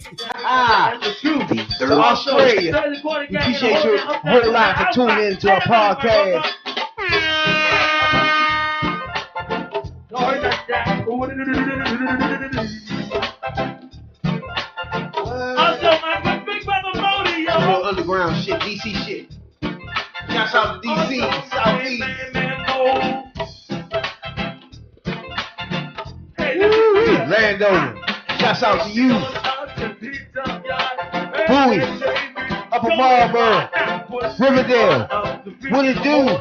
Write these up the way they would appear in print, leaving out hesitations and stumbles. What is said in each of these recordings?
That's the truth. To Australia, we appreciate you a whole lot for tuning in to our podcast. Underground shit, DC shit. Shouts out to DC, Southeast. Landover. Shouts out to you. Bowie. Upper Marlboro. Riverdale. What it do?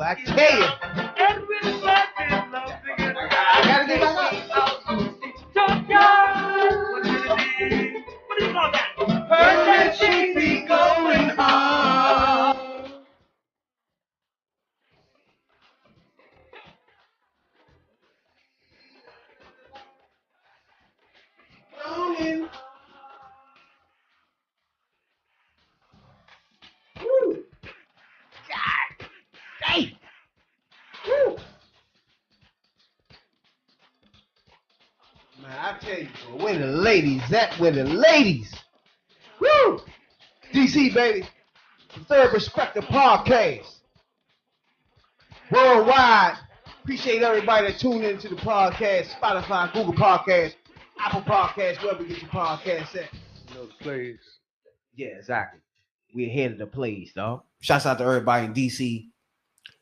I tell you. I gotta get back up. Heard that she be going on. Woo. God dang. Woo. Man, I tell you, bro, where the ladies at? Where the ladies? Woo! DC, baby. The Third Perspective Podcast. Worldwide. Appreciate everybody that tuned into the podcast. Spotify, Google Podcast, Apple Podcast, wherever you get your podcast at. You know the plays. Yeah, exactly. We're ahead of the plays, dog. Shouts out to everybody in DC,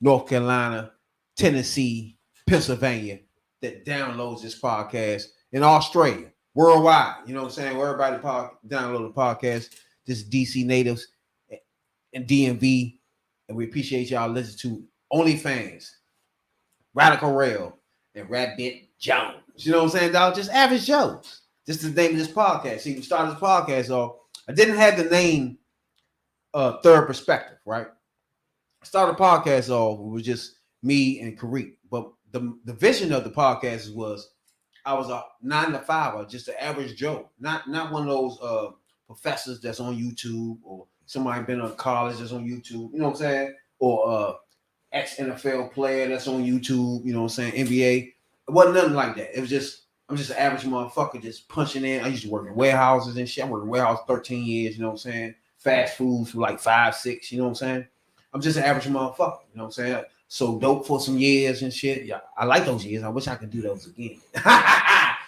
North Carolina, Tennessee, Pennsylvania that downloads this podcast. In Australia, worldwide, you know what I'm saying? Where everybody download the podcast. This is DC natives and DMV, and we appreciate y'all listening to OnlyFans, Radical Rail, and Rabbit Jones. You know what I'm saying, dog? Just average Joes. This is the name of this podcast. See, we started this podcast off. I didn't have the name Third Perspective, right? I started the podcast off. It was just me and Kareem. But the vision of the podcast was I was a 9 to 5, or just an average Joe, not one of those professors that's on YouTube, or somebody been on college that's on YouTube, you know what I'm saying, or ex NFL player that's on YouTube, you know what I'm saying, NBA. It wasn't nothing like that. It was just I'm just an average motherfucker just punching in. I used to work in warehouses and shit. I worked in warehouse 13 years, you know what I'm saying, fast food for like 5, 6, you know what I'm saying. I'm just an average motherfucker, you know what I'm saying. So dope for some years and shit. Yeah, I like those years. I wish I could do those again.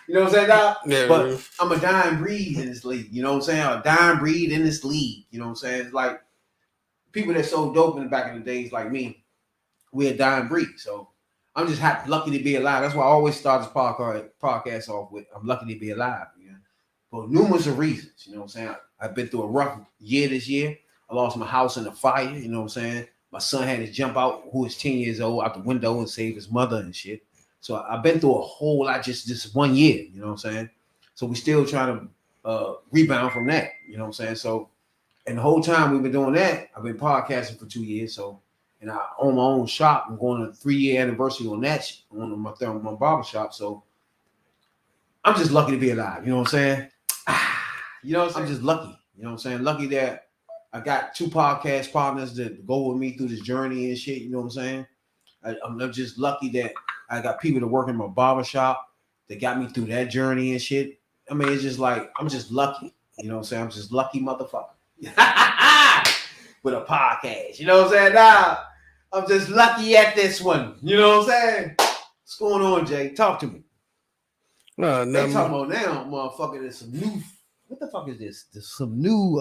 You know what I'm saying, dog? Yeah, but I'm a dying breed in this league. You know what I'm saying? A dying breed in this league. You know what I'm saying? It's like people that so dope in the back in the days like me, we're a dying breed. So I'm just lucky to be alive. That's why I always start this podcast off with I'm lucky to be alive. You know? For numerous of reasons. You know what I'm saying? I've been through a rough year this year. I lost my house in a fire. You know what I'm saying? My son had to jump out, who is 10 years old, out the window and save his mother and shit. So I've been through a whole lot just 1 year, you know what I'm saying? So we still trying to rebound from that, you know what I'm saying? So, and the whole time we've been doing that, I've been podcasting for 2 years. So, and I own my own shop. I'm going to 3-year anniversary on that, on my barber shop. So I'm just lucky to be alive, you know what I'm saying? You know what I'm saying? I'm just lucky, you know what I'm saying? Lucky that I got 2 podcast partners that go with me through this journey and shit. You know what I'm saying? I'm just lucky that I got people that work in my barbershop that got me through that journey and shit. I mean, it's just like, I'm just lucky. You know what I'm saying? I'm just lucky motherfucker. With a podcast. You know what I'm saying? Nah, I'm just lucky at this one. You know what I'm saying? What's going on, Jay? Talk to me. No, they talking about now, motherfucker, there's some new, what the fuck is this? There's some new,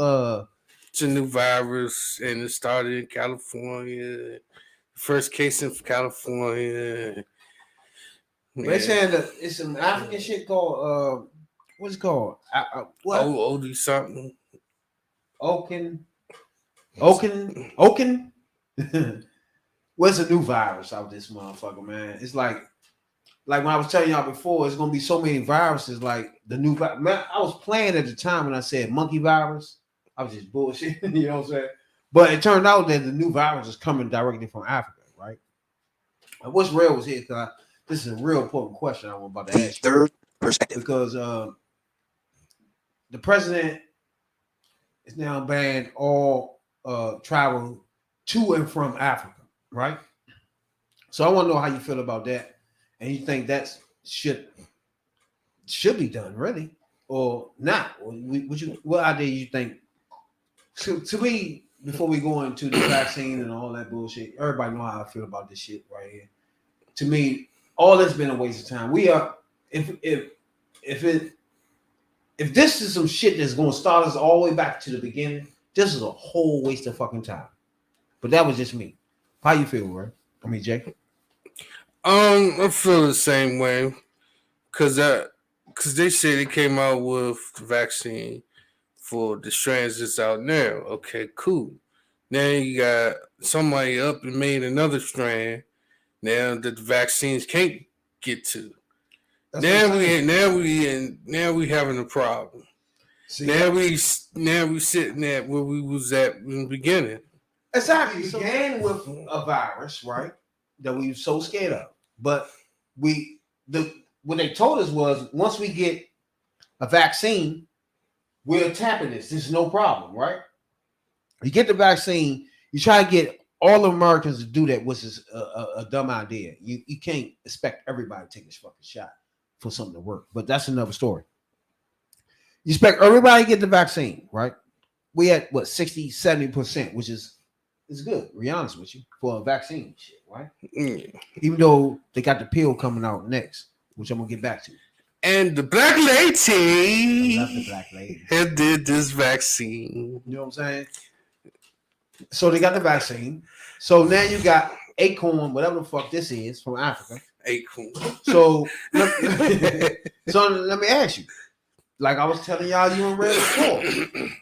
it's a new virus, and it started in California. First case in California. They're saying that it's some African shit called what's it called? What? OD something. Oken. What's a new virus out this motherfucker, man? It's like when I was telling y'all before, it's gonna be so many viruses. Like the new virus. Man, I was playing at the time when I said monkey virus. I was just bullshit, you know what I'm saying? But it turned out that the new virus is coming directly from Africa, right? And what's real was here, because this is a real important question I'm about to ask. Third Perspective. Because the president is now banned all travel to and from Africa, right? So I want to know how you feel about that, and you think that should be done, really, or not? What idea you think? To me, before we go into the vaccine and all that bullshit, everybody know how I feel about this shit right here. To me, all this been a waste of time. We are if this is some shit that's going to start us all the way back to the beginning, this is a whole waste of fucking time. But that was just me. How you feel, right? I mean, Jacob. I feel the same way, cause they say they came out with the vaccine for the strands that's out now. Okay, cool. Now you got somebody up and made another strand. Now that the vaccines can't get to. Now we having a problem. See, now we sitting at where we was at in the beginning. Exactly. We began with a virus, right? That we were so scared of. But what they told us was once we get a vaccine, we're tapping this. There's no problem, right? You get the vaccine, you try to get all Americans to do that, which is a dumb idea. You can't expect everybody to take this fucking shot for something to work. But that's another story. You expect everybody to get the vaccine, right? We had 60, 70%, which is good, to be honest with you, for a vaccine shit, right? Yeah. Even though they got the pill coming out next, which I'm gonna get back to. And the black lady, I love the black lady, had did this vaccine. You know what I'm saying? So they got the vaccine. So now you got Acorn, whatever the fuck this is, from Africa. Acorn. So let me ask you, like I was telling y'all, you and Red before,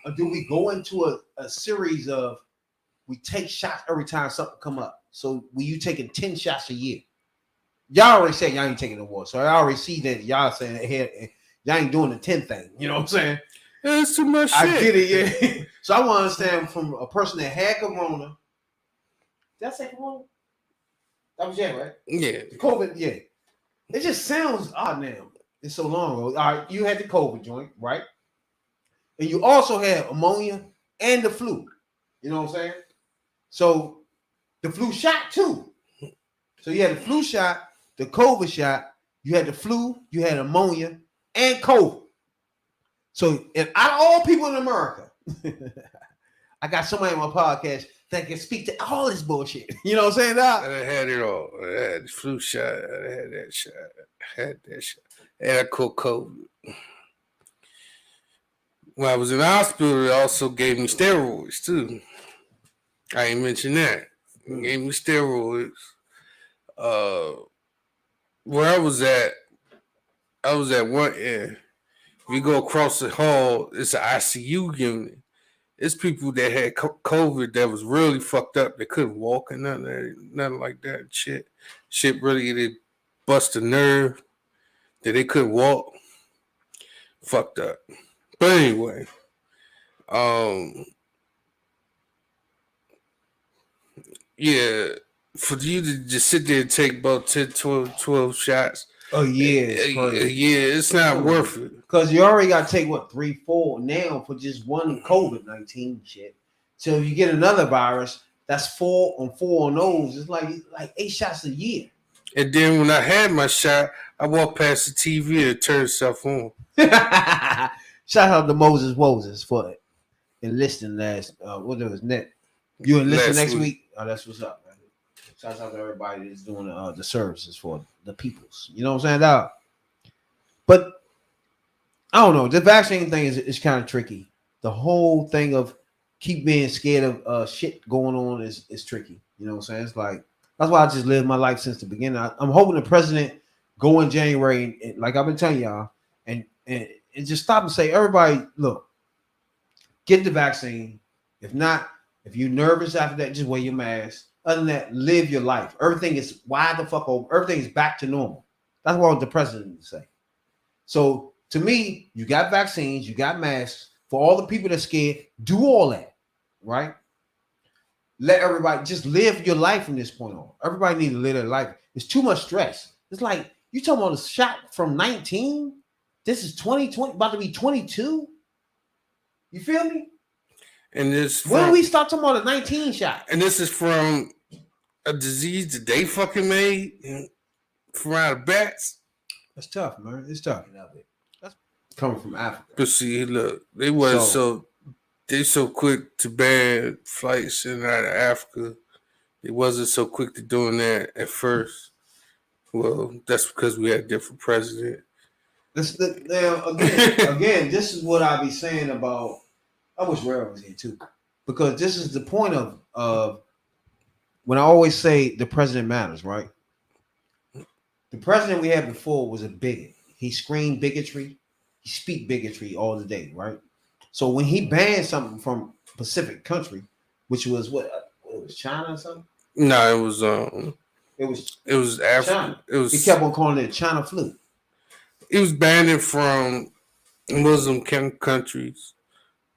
or do we go into a series of we take shots every time something come up? So when you taking 10 shots a year, y'all already said y'all ain't taking the war. So I already see that y'all saying hey, y'all ain't doing the 10 thing. You know what I'm saying? That's too much shit. I get it, yeah. So I want to understand from a person that had corona. Did I say corona? That was right? Yeah. The COVID, yeah. It just sounds odd now. It's so long ago. All right, you had the COVID joint, right? And you also had pneumonia and the flu. You know what I'm saying? So the flu shot too. So you had the flu shot, the COVID shot, you had the flu, you had pneumonia, and COVID. So and out of all people in America, I got somebody on my podcast that can speak to all this bullshit. You know what I'm saying? I had it all. I had the flu shot. I had that shot. I had that shot. And I caught COVID. When I was in the hospital, they also gave me steroids too. I ain't mentioned that. They gave me steroids. Where I was at one end. We go across the hall, it's an ICU unit. It's people that had COVID that was really fucked up. They couldn't walk and nothing like that. Shit really, they bust a nerve that they couldn't walk. Fucked up. But anyway, yeah, for you to just sit there and take about 10, 12 shots. Oh yeah, it's not worth it. Because you already got to take 3, 4 now for just one COVID-19 shit. So if you get another virus, that's 4 on those. It's like 8 shots a year. And then when I had my shot, I walked past the TV and it turned itself on. Shout out to Moses for enlisting last. What was net? You enlisting next week? Oh, that's what's up, man. Shout out to everybody that's doing the services for the peoples. You know what I'm saying, dog? But I don't know. The vaccine thing is kind of tricky. The whole thing of keep being scared of shit going on is tricky. You know what I'm saying? It's like that's why I just lived my life since the beginning. I'm hoping the president go in January and like I've been telling y'all and just stop and say, everybody, look, get the vaccine. If not, if you're nervous after that, just wear your mask. Other than that, live your life. Everything is wide the fuck over. Everything is back to normal. That's what the president would say. So to me, you got vaccines, you got masks. For all the people that are scared, do all that, right? Let everybody just live your life from this point on. Everybody need to live their life. It's too much stress. It's like you talking about a shot from 19. This is 2020, about to be 22. You feel me? And this when we start talking about a 19 shot. And this is from a disease that they fucking made from out of bats. That's tough, man. It's tough. That's coming from Africa. But see, look, they wasn't so quick to ban flights in and out of Africa. They wasn't so quick to doing that at first. Well, that's because we had a different president. Again, this is what I be saying about. I wish Rare was here too, because this is the point of when I always say the president matters, right? The president we had before was a bigot. He screamed bigotry. He speak bigotry all the day, right? So when he banned something from Pacific country, which was what it was China or something? No, it was Africa. China. He kept on calling it China flu. It was banning from Muslim countries.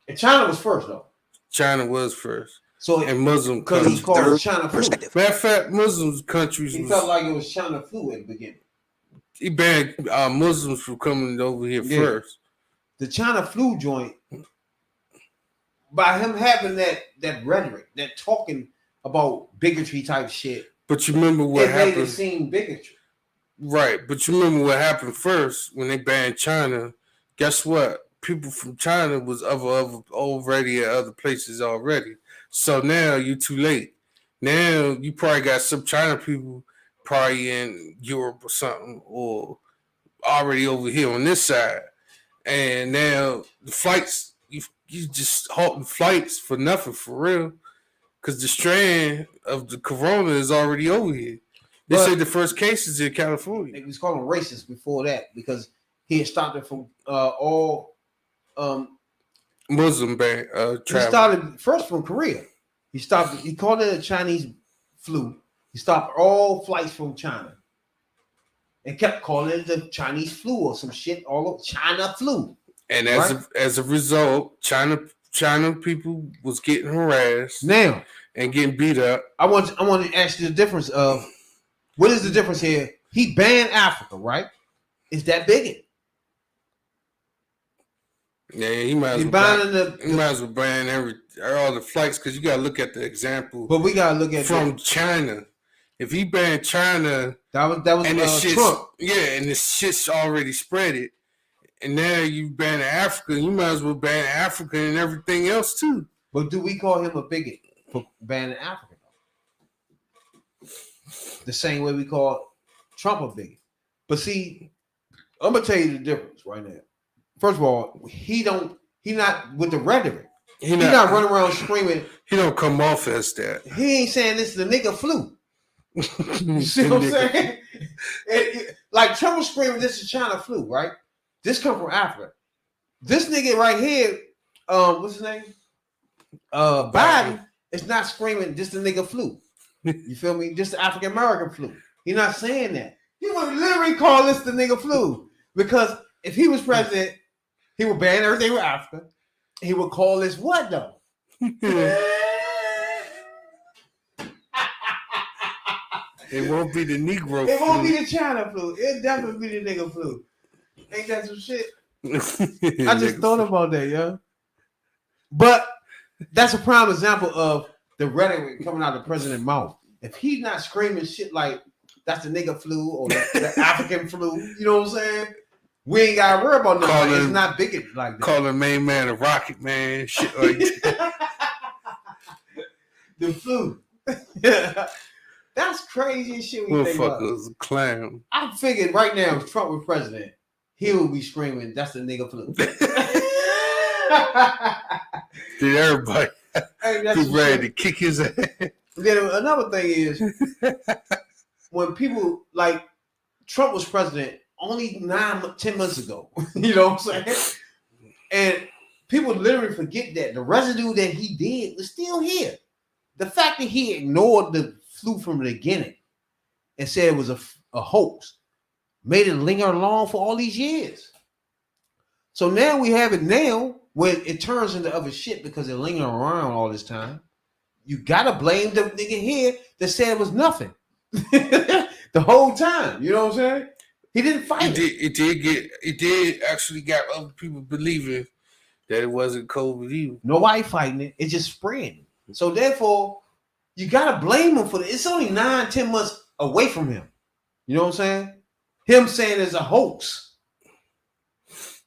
And China was first, though. China was first. So and Muslim because he called it China flu. Matter of fact, Muslim countries. He felt like it was China flu at the beginning. He banned Muslims from coming over here first. The China flu joint, by him having that rhetoric, that talking about bigotry type shit. But you remember what happened? It made it seem bigotry. Right, but you remember what happened first when they banned China? Guess what? People from China was already at other places already. So now you're too late. Now you probably got some China people probably in Europe or something, or already over here on this side. And now the flights, you just halting flights for nothing, for real. Because the strand of the corona is already over here. They said the first cases in California. It was called racist before that because he had stopped it from all Muslim travel. He started first from Korea. He called it a Chinese flu. He stopped all flights from China and kept calling it the Chinese flu or some shit, all of China flu. And as a result, China people was getting harassed now and getting beat up. I want to ask you the difference of what is the difference here? He banned Africa, right? Is that bigot? Yeah, he might as well ban all the flights because you gotta look at the example. But we gotta look at from China. If he banned China, that was and Trump. Yeah, and the shit's already spread it. And now you ban Africa, you might as well ban Africa and everything else too. But do we call him a bigot for banning Africa? The same way we call Trump a bigot. But see, I'm gonna tell you the difference right now. First of all, he not with the rhetoric. He not running around screaming. He don't come off as that. He ain't saying this is the nigga flu. You see what I'm saying? Like Trump was screaming, this is China flu, right? This come from Africa. This nigga right here, what's his name? Biden is not screaming, this the nigga flu. You feel me? Just the African American flu. He's not saying that. He would literally call this the nigga flu because if he was president, he would ban everything with Africa. He would call this what though? It won't be the Negro flu. It won't be the China flu. It'll definitely be the nigga flu. Ain't that some shit? I just thought about that, yo. But that's a prime example of the rhetoric coming out of the president's mouth. If he's not screaming shit like that's the nigga flu or the African flu, you know what I'm saying? We ain't gotta worry about nothing. It's not bigot like that. Calling main man a rocket man, shit like that. The flu. That's crazy shit. Motherfucker's a clown. I figured right now, if Trump was president, he would be screaming, that's the nigga flu. Did everybody be ready to kick his ass? Then another thing is, when people like Trump was president only 10 months ago, you know what I'm saying? And people literally forget that the residue that he did was still here. The fact that he ignored the flu from the beginning and said it was a hoax made it linger along for all these years. So now we have it now when it turns into other shit because it lingered around all this time. You gotta blame the nigga here that said it was nothing the whole time. You know what I'm saying? He didn't fight it. It did actually got other people believing that it wasn't COVID either. Nobody fighting it. It's just spreading. So therefore, you gotta blame him for it. It's only 9-10 months away from him. You know what I'm saying? Him saying it's a hoax.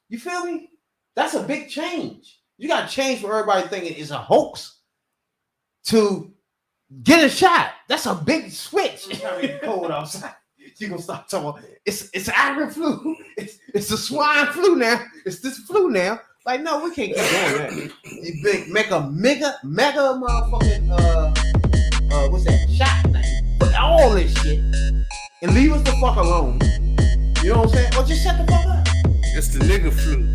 You feel me? That's a big change. You got to change for everybody thinking it's a hoax to get a shot. That's a big switch. It's already cold outside. You gonna stop talking about it's avian flu. It's the swine flu now. It's this flu now. Like, no, we can't keep doing that. You make a mega motherfucking what's that shot thing? Put all this shit and leave us the fuck alone. You know what I'm saying? Or just shut the fuck up. It's the nigga flu.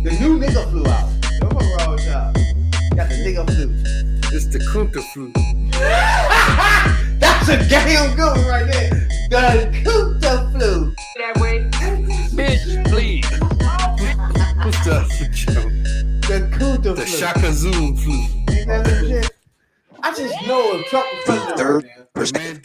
The new nigga flu out. Don't fuck wrong with y'all. Got the nigga flu. It's the Kunta flu. That's a damn good one right there. The Kunta flu. That way. Bitch, please. What's the other joke? The Kunta flu. The Shaka Zulu flu. Ain't that some shit? I just know if Trump was president right now. Man,